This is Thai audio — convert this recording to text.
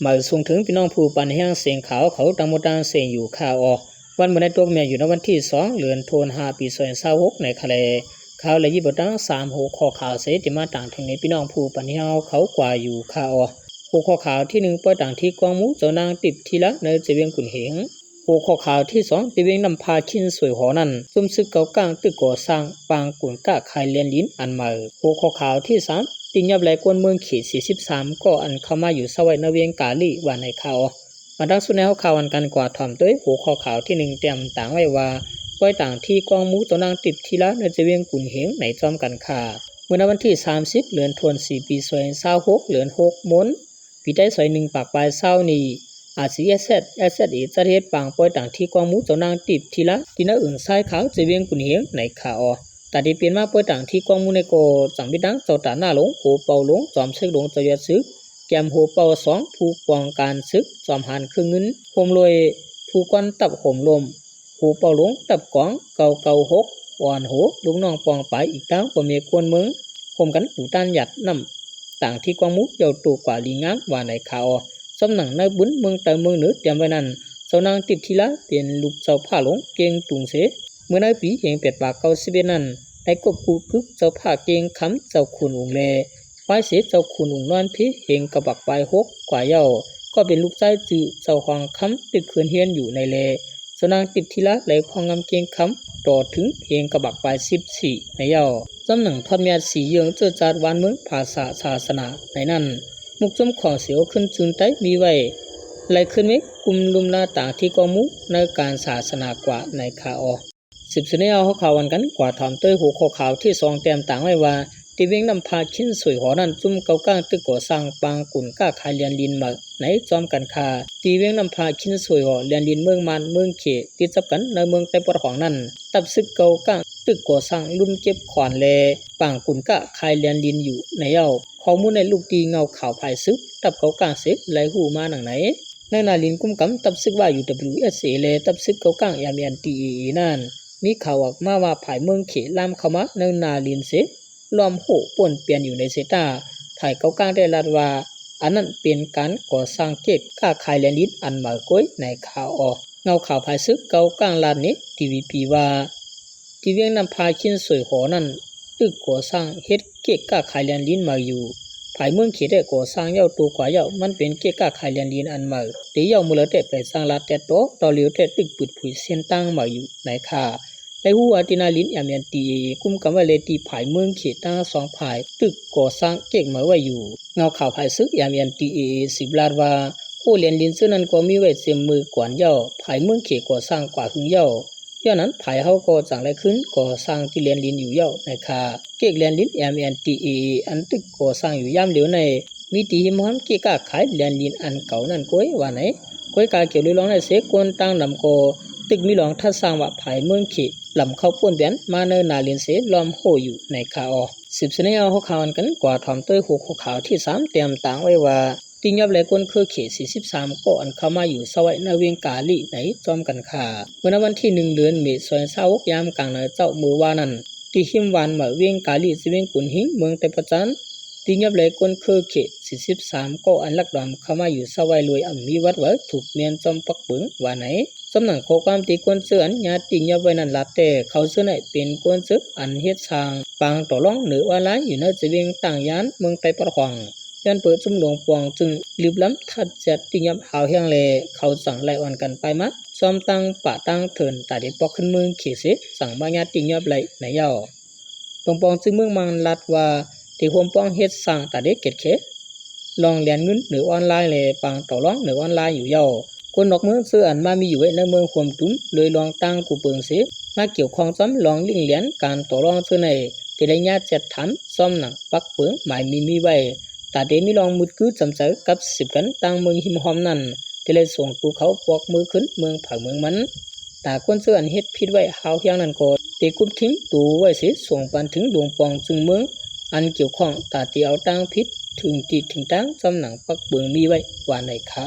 มาส่งถึงพี่น้องผู้ปันแห้งเสียงขาวเขาตังโมตังเสียงอยู่ข่าวอวันเมื่อในตัวเมียอยู่ในวันที่2เดือนธันวาคมปี2026ในทะเลข่าวและยี่บตั้ง36ข้อข่าวเสติมาต่างถึงในพี่น้องผู้ปันแห้งเขากว่าอยู่ข่าวหัวข้อข่าวที่1ปล่อยต่างที่กองมุเจ้านางติดทีละในเจเวียงกุนเหงหัวข้อข่าวที่2ติเวียงนำพาชินสวยหอนั้นซุ่มซึกเก่ากลางตึกก่อสร้างปางกุนกะคายเลียนลิ้นอันใหม่หัวข้อข่าวที่3ติงยับแลกวนเมืองเขต43ก็อันเข้ามาอยู่สวัยนเวียงกาลีว่าในข่าวมาดังสุดแนวข่าวอันกันกว่าถ่อมด้วยหัวข้อข่าวที่1เตรียมต่างไว้ว่าปล่อยต่างที่กองมุเจ้านางติดทีละในเจเวียงกุนเหงในจอมกันค่าเมื่อวันที่30เดือนธันวาคมปี2026เดือน6มนปีได้1ปากปลายเศร้านี้อาซีเอสเอจะเฮ็ดปางปล่อยต่างที่กองมุเจ้านางติดทีละที่น่าอื่นสายขาวเจเวียงกุนเหงในข่าวแต่ที่เปลี่ยนมาปล่อยต่างที่กองมุในโกจังบิดังเจ้าตาหน้าหลงโหเป่าหลงจอมซึกหลงเจ้ายัดซึกแกมโหเป่า2ผู้กองการซึกจอมหันครึ่งเงินโฮมรวยผู้กวนตับโหมลมโหเป่าหลงตับกองเก่า6อ่อนโหลุงน้องปองไปอีกตั้งบ่มีควรเมืองโฮมกันผู้ต้านหยัดนำต่างที่กองมุเจ้าตู่กว่าลีงามว่าในข่าวสำนักในบุญเมืองแต่เมืองเหนือเตรียมไว้นั้นเจ้านางติดทีละเปลี่ยนลูกเจ้าผ้าหลงเก่งตุงเสเมื่อในปีเฮงเป็ดปาก91นั้นได้กบกูพึกเจ้าผ้าเก่งคำเจ้าขุนองค์เลไว้เสียเจ้าขุนองค์นอนพิเฮงกระบักปลาย6กว่าเย้าก็เป็นลูกชายจื่อเจ้าหองคำตึกเขื่อนเฮียนอยู่ในเลเจ้านางติดทีละไหลพองงำเก่งคำต่อถึงเฮงกระบักปลาย14ในเย้าสำนักทอดเมียสีเยืองเจ้าจาดวานเมืองภาษาศาสนาในนั้นมุกจมของเสียวขึ้นจึงได้มีไว้ไหลขึ้นไหมกุมลุมลาต่างที่กองมุในการศาสนากว่าในคา10สุดนี้เอาข่าววันกันกว่าถามเต้ยหัวข้อข่าวที่2เตรียมต่างไว้ว่าที่เวียงนำพาชิ้นสวยหอนั้นจุ่มเก่าก้างตึกก่อสร้างปางกุนก้าคายเลียนลินมาในจอมกันคาที่เวียงนำพาชิ้นสวยหอเลียนลินเมืองมันเมืองเขติดจับกันในเมืองไต้ปะของนั้นตับซึกเก่าก้างตึกก่อสร้างลุ่มเก็บขวานแลปางกุนก้าคายเลียนลินอยู่ในเย้าข้อมูลในลูกตีเงาข่าวภายซึกตับเก่าก้างเสกไหลหูมาหนังไหนในนาลินกุ้มกำตับซึกว่าอยู่ WSA เลตับซึกเก่าก้างยามยัน TAA นั่นมีข่าวออกมาว่าภายเมืองเขลามเข้ามาในนาลินเสล้อมโหป่วนเปลี่ยนอยู่ในเซตาถ่ายเก่าก้างได้ลาดว่าอันนั้นเป็นการก่อสร้างเกตก้าคายแลนดินอันมาก้อยในข่าวเงาข่าวภายซึกเก่าก้างลาดนี้ TVP ว่าที่เวียงนำพาชิ้นสวยหอนั้นตึกก่อสร้างเฮ็ดเกตก้าคายแลนดินมาอยู่ภายเมืองเขตได้ก่อสร้างเย้าตัวกว่าเย้ามันเป็นเกตก้าคายแลนดินอันมาตีเย้ามูลแต่ไปสร้างลาดแต่ต่อเหลียวแต่ตึกปุดผุยเส้นตั้งมาอยู่ในข่าในหัวตินาลินยามยันตีกุมกำว่าเลตีภายเมืองเขตตั้ง2ภายตึกก่อสร้างเก่งมาไว้อยู่เงาข่าวภายซึกยามยันตี10ลาดว่าโหเลียนลินซึ่งนั้นก็มีไว้เสียมมือกวนเย้าภายเมืองเขตก่อสร้างกว่าหึงเย้าย้อนนั้นภายเฮาก็จังไรขึ้นก่อสร้างที่เลียนลินอยู่เย้าในค่าเก่งเลียนลินยามยันตีอันตึกก่อสร้างอยู่ยามเหลียวในมีตีหิมหำเก่งก้าขายเลียนลินอันเก่านั้นก้อยว่าไหนก้อยกาเกี่ยวลือร้องในเสกวนตั้งนำก็ตึกมีหลองทัดสร้างว่าภายเมืองเขตลำเข้าป่วนเบียนมาเนนาเลียนเสล้อมโหอยู่ในข่าว10สนเอาข่าวกันกว่าถอมเต้ยหัวข่าวที่3เตรียมต่างไว้ว่าติงยับแลกวนคือเขต43ก็อันเข้ามาอยู่สวัยนาเวียงกาลีในจอมกันค่าเมื่อวันที่1เดือนเมษายน2026ยามกลางเจ้ามือว่านั้นที่หิมวานมาเวียงกาลีสิเวียงกุนหิงเมืองไต้ปะจันติงยับแลกวนคือเขต43ก็อันลักดอมเข้ามาอยู่สวัยรวยอันมีวัดไว้ถูกเมียนจอมปักเบิงว่าไหนสำนักข้อความตีกวนเสืออันญาติยับไว้นั้นลาแต่เขาเสือไหนเป็นกวนซึกอันเฮ็ดสร้างปางต่อร้องเหนือว่าล้ายอยู่ในเจเวียงต่างยานเมืองไต้ปะหองยันเปิดจุ่มหลวงปองจึงลืบล้ำทัดจัดติยับหาวเฮียงเลเขาสั่งไล่อ่อนกันไปมัดซ้อมตั้งปะตั้งเถินตาเด็ดปอกขึ้นเมืองเขเสสั่งบางญาติยับไล่ในเย้าหลวงปองจึงเมืองมังลัดว่าที่โฮมปองเฮ็ดสร้างตาเด็ดเกตเขลองเรียนเงินหรือออนไลน์เลยปางต่อร้องหรือออนไลน์อยู่เย้าคนนอกเมืองซื้ออันมามีอยู่ในเมืองขวมตุ้มเลยลองตั้งกูเปิงเสมาเกี่ยวข้องซ้ำลองลิงเหรียญการต่อรองซื้อในที่ได้ญาติจัดทำซ้อมหนังปักเปิงหมายมีไว้ตาเดมีลองมุดกื้อจำเจอกับ10กันตั้งเมืองหิมหอมนั้นที่เลยส่งภูเขาปอกมือขึ้นเมืองผักเมืองมันตาคนซื้ออันเฮ็ดผิดไว้หาวเฮียงนั้นก็เตกุบทิ้งตูไว้เสส่งปันถึงหลวงปองจึงเมืองอันเกี่ยวข้องตาเตียวตั้งผิดถึงติดถึงตั้งซ้อมหนังปักเปิงมีไว้ว่าในขา